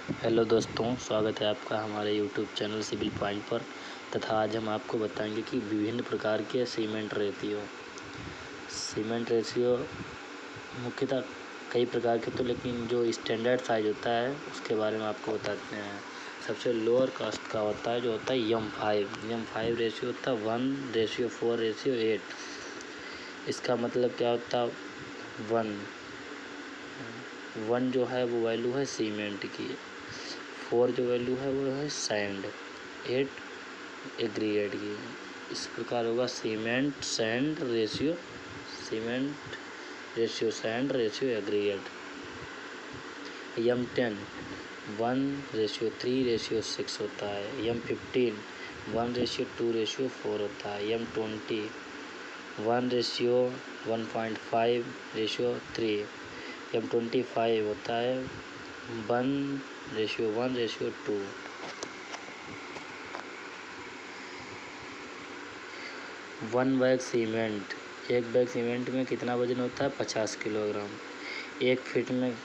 Hello दोस्तों, स्वागत है आपका हमारे यूट्यूब चैनल सिविल पॉइंट पर। तथा आज हम आपको बताएंगे कि विभिन्न प्रकार के सीमेंट रेशियो मुख्यतः कई प्रकार के, तो लेकिन जो स्टैंडर्ड साइज होता है उसके बारे में आपको बताते हैं। सबसे लोअर कास्ट का होता है जो होता है M5 रेशियो होता है 1:4:8। इसका मतलब क्या होता है? वन जो है वो वैल्यू है सीमेंट की, 4 जो वैल्यू है वो है सैंड, 8 एग्रीगेट की। इस प्रकार होगा cement ratio sand ratio aggregate. M10 1:3:6 होता है। M15 1:2:4 होता है। M20 1:1.5:3। M25 होता है 1:1:2। एक बैग सीमेंट में कितना वजन होता है? 50 किलोग्राम। 1 फीट में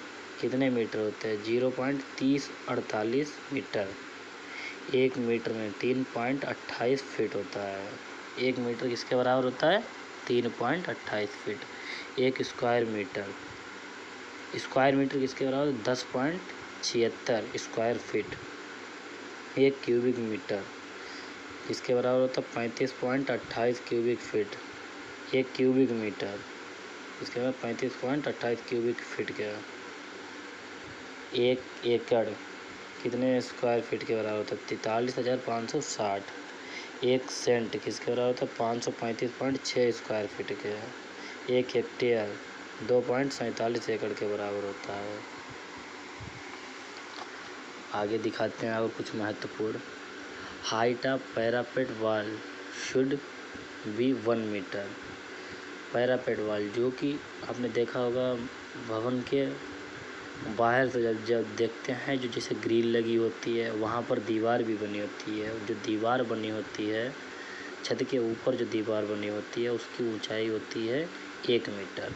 कितने मीटर होते हैं? 0.3048 मीटर। 1 मीटर में 3.28 फीट होता है। 1 मीटर किसके बराबर होता है? 3.28 फीट। 1 स्क्वायर मीटर किसके बराबर? 10.76 स्क्वायर फीट। 1 क्यूबिक मीटर किसके बराबर होता है? 35.28 क्यूबिक फीट। 1 क्यूबिक मीटर इसके बाद 35.28 क्यूबिक फीट का। 1 एकड़ कितने स्क्वायर फीट के बराबर होता है? 43,560। 1 सेंट किसके बराबर होता है? 535.6 स्क्वायर फीट के। 1 हेक्टेयर 2.47 एकड़ के बराबर होता है। आगे दिखाते हैं आपको कुछ महत्वपूर्ण। Height of parapet wall should be 1 मीटर। पैरापेट वॉल जो कि आपने देखा होगा भवन के बाहर से जब देखते हैं, जो जैसे ग्रिल लगी होती है वहाँ पर दीवार भी बनी होती है। जो दीवार बनी होती है, छत के ऊपर जो दीवार बनी होती है उसकी ऊंचाई होती है 1 मीटर।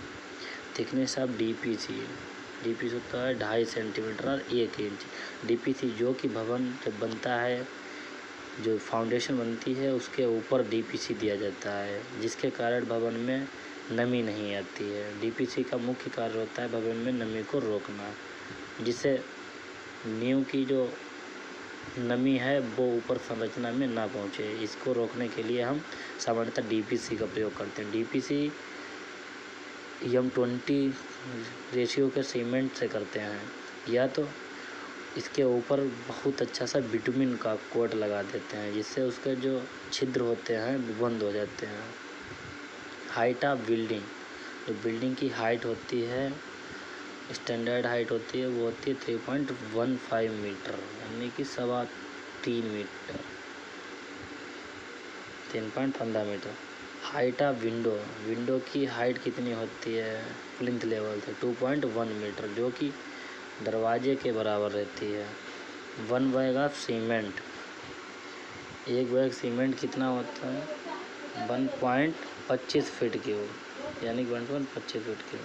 थिकनेस ऑफ DPC होता है 2.5 सेंटीमीटर और 1 इंच। DPC जो कि भवन जब बनता है, जो फाउंडेशन बनती है उसके ऊपर DPC दिया जाता है, जिसके कारण भवन में नमी नहीं आती है। DPC का मुख्य कार्य होता है भवन में नमी को रोकना, जिससे नींव की जो नमी है वो ऊपर संरचना में ना पहुंचे। इसको रोकने के लिए हम सामान्यतः DPC का प्रयोग करते हैं। DPC M20 रेशियो के सीमेंट से करते हैं, या तो इसके ऊपर बहुत अच्छा सा बिटुमिन का कोट लगा देते हैं, जिससे उसके जो छिद्र होते हैं वो बंद हो जाते हैं। हाइट ऑफ बिल्डिंग, जो बिल्डिंग की हाइट होती है, स्टैंडर्ड हाइट होती है, वो होती है 3.15 मीटर, यानी कि 3.15 metre, 3.15 metre. Height of window की हाइट कितनी होती है प्लिंथ लेवल से? 2.1 मीटर, जो कि दरवाजे के बराबर रहती है। 1 bag of cement, 1 bag cement कितना होता है? 1.25 फीट क्यूब, यानी 1.25 फीट क्यूब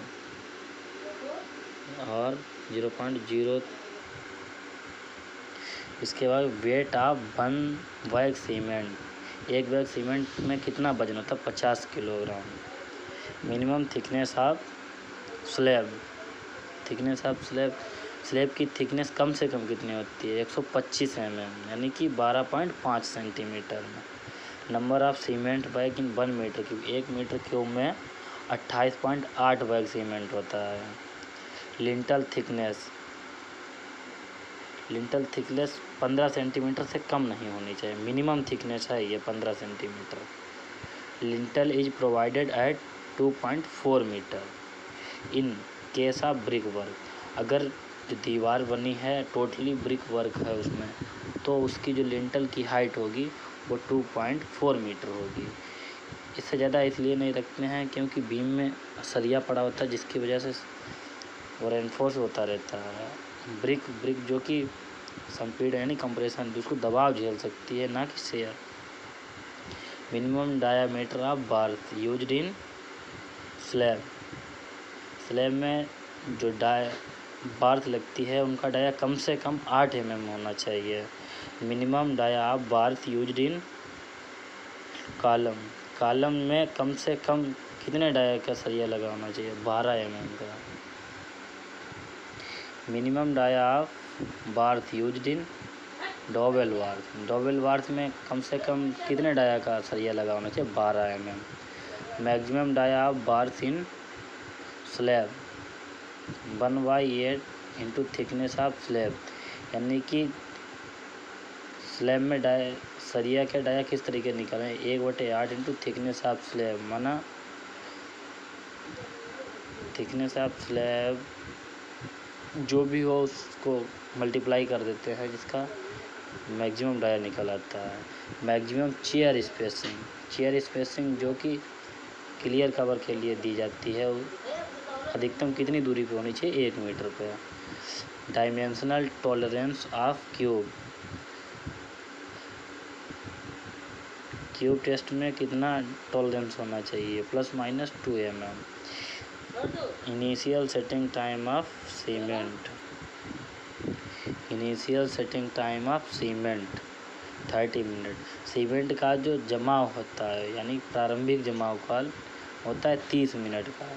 और 0.0। इसके बाद weight of 1 bag cement, 1 bag cement में कितना वजन होता है? 50 kilogram. Minimum thickness of slab slab की थिकनेस कम से कम कितनी होती है? 125 mm, यानी कि 12.5 सेंटीमीटर में। Number of cement bag in 1 metre cube, 1 metre cube में 28.8 बैग सीमेंट होता है। लिंटल थिकनेस 15 सेंटीमीटर से कम नहीं होनी चाहिए। मिनिमम थिकनेस है ये 15 centimetre. Lintel is provided at 2.4 metre in case of brick work. अगर जो दीवार बनी है टोटली ब्रिक वर्क है उसमें, तो उसकी जो लिंटल की हाइट होगी वो 2.4 मीटर होगी। इससे ज़्यादा इसलिए नहीं रखते हैं क्योंकि बीम में सरिया पड़ा होता है, जिसकी वजह से वो रेनफोर्स होता रहता है। ब्रिक जो कि संपीड़ यानी कंप्रेशन, जिसको दबाव झेल सकती है, ना कि share. Minimum diameter of bars used in slab में जो बार्थ लगती है उनका डाया कम से कम 8 mm होना चाहिए। Minimum dia of bars used in column, column में कम से कम कितने डाया का सरिया लगा होना चाहिए? 12 mm का। Minimum dia of bars used in double bars, double bars में कम से कम कितने डाया का सरिया लगा होना चाहिए? 12 mm। Maximum dia of bars in slab 1/8 into thickness of slab, यानी कि स्लैब में डाया सरिया के डाया किस तरीके निकालें? 1/8 इंटू थिकनेस ऑफ स्लैब, माना थिकनेस ऑफ स्लैब जो भी हो उसको मल्टीप्लाई कर देते हैं, जिसका मैक्सिमम डाया निकल आता है। Maximum chair spacing, chair spacing जो कि क्लियर कवर के लिए दी जाती है, अधिकतम कितनी दूरी पे होनी चाहिए? 1 मीटर पे। Dimensional tolerance of cube, cube test में कितना टॉलरेंस होना चाहिए? ±2 mm। Initial setting time of cement, initial setting time of cement 30 minute. Cement का जो जमाव होता है, यानी प्रारंभिक जमाव काल होता है 30 मिनट का।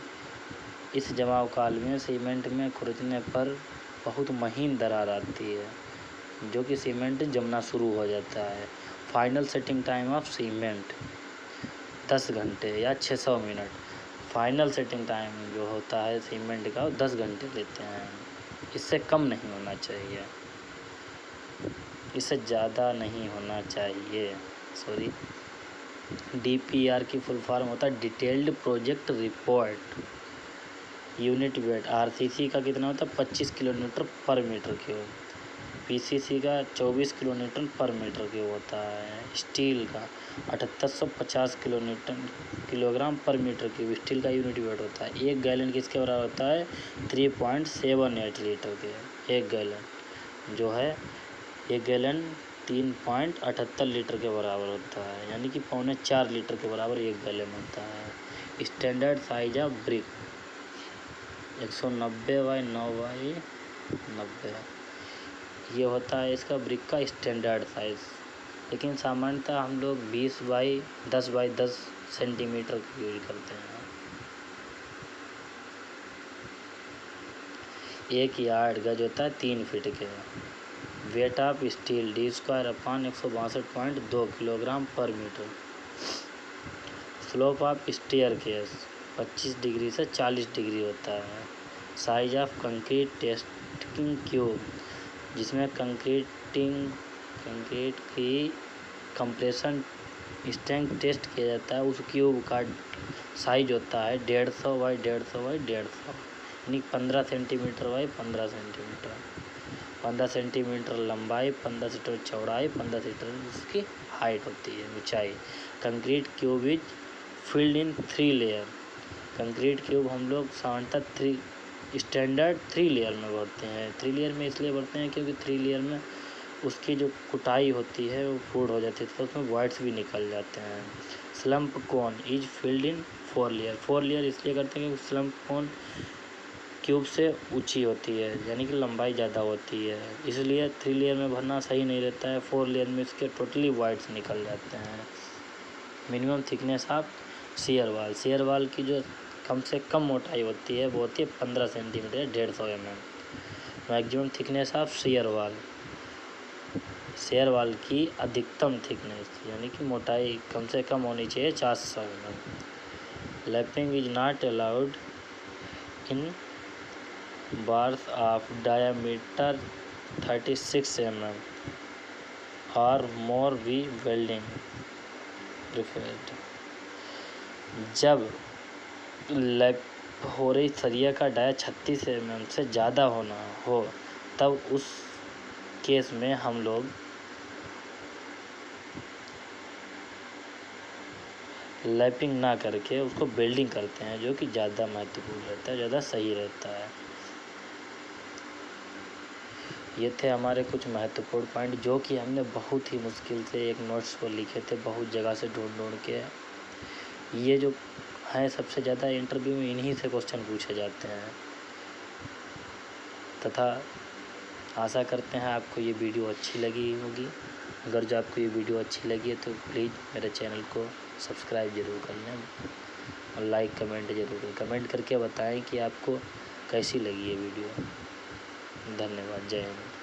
इस जमाव काल में सीमेंट में खुरचने पर बहुत महीन दरार आती है, जो कि सीमेंट जमना शुरू हो जाता है। Final setting time of cement 10 घंटे या 600 मिनट। फाइनल सेटिंग टाइम जो होता है सीमेंट का, वो 10 घंटे लेते हैं। इससे कम नहीं होना चाहिए, इससे ज़्यादा नहीं होना चाहिए, सॉरी। DPR की फुल फॉर्म होता है detailed project report. Unit weight RCC का कितना होता है? 25 किलोमीटर पर मीटर क्यूब। PCC का 24 किलोमीटर पर मीटर क्यूब होता है। स्टील का 7850 kilogram per metre cube steel का यूनिट वेट होता है। 1 गैलन किसके बराबर होता है? 3.78 लीटर के। 1 गैलन जो है, 1 गैलन 3.78 लीटर के बराबर होता है, यानी कि 4.25 लीटर के बराबर 1 गैलन होता है। स्टैंडर्ड साइज ऑफ ब्रिक 190/9/90, ये होता है इसका ब्रिक का स्टैंडर्ड साइज। लेकिन सामान्यतः हम लोग 20/10/10 सेंटीमीटर की यूज करते हैं। 1 यार्ड गज होता है 3 फीट के। Weight of steel D²/162.2 kilogram per metre. Slope of staircase 25 degree से 40 डिग्री होता है। Size of concrete testing cube, जिसमें कंक्रीट की कंप्रेशन स्ट्रेंथ टेस्ट किया जाता है, उस क्यूब का साइज होता है 150/150/150, यानी 15 सेंटीमीटर बाई 15 सेंटीमीटर। 15 सेंटीमीटर लंबाई, 15 सेंटीमीटर चौड़ाई, 15 सेंटीमीटर उसकी हाइट होती है, ऊंचाई। Concrete cube is filled in 3 layer. Concrete cube हम लोग सामान्यतः स्टैंडर्ड 3 लेयर में भरते हैं। 3 लेयर में इसलिए भरते हैं क्योंकि 3 लेयर में उसकी जो कुटाई होती है वो फूड हो जाती है, तो उसमें वॉइड्स भी निकल जाते हैं। Slump cone is filled in 4 layer. 4 layer इसलिए करते हैं क्योंकि स्लम्प कोन क्यूब से ऊंची होती है, यानी कि लंबाई ज़्यादा होती है, इसलिए 3 लेयर में भरना सही नहीं रहता है। 4 लेयर में इसके टोटली वॉइड्स निकल जाते हैं। मिनिमम थिकनेस ऑफ शेयर वाल, शेयर वाल की जो कम से कम मोटाई होती है वो होती है 15 centimetre, 150 mm। Maximum thickness of share वाल, शेयर वाल की अधिकतम थिकनेस यानी कि मोटाई कम से कम होनी चाहिए 400 mm। Lapping is not allowed in bars of diameter 36 mm और मोर भी वेल्डिंग प्रिफर्ड। जब लैप हो रही सरिया का डाया 36 mm से ज़्यादा होना हो, तब उस केस में हम लोग लैपिंग ना करके उसको वेल्डिंग करते हैं, जो कि ज़्यादा महत्वपूर्ण रहता है, ज़्यादा सही रहता है। ये थे हमारे कुछ महत्वपूर्ण पॉइंट, जो कि हमने बहुत ही मुश्किल से एक नोट्स को लिखे थे, बहुत जगह से ढूंढ के। ये जो है सबसे ज़्यादा इंटरव्यू में इन्हीं से क्वेश्चन पूछे जाते हैं। तथा आशा करते हैं आपको ये वीडियो अच्छी लगी होगी। अगर जो आपको ये वीडियो अच्छी लगी है तो प्लीज़ मेरे चैनल को सब्सक्राइब ज़रूर कर लें और लाइक कमेंट ज़रूर करें। कमेंट करके बताएं कि आपको कैसी लगी ये वीडियो। धन्यवाद। जय हिंद।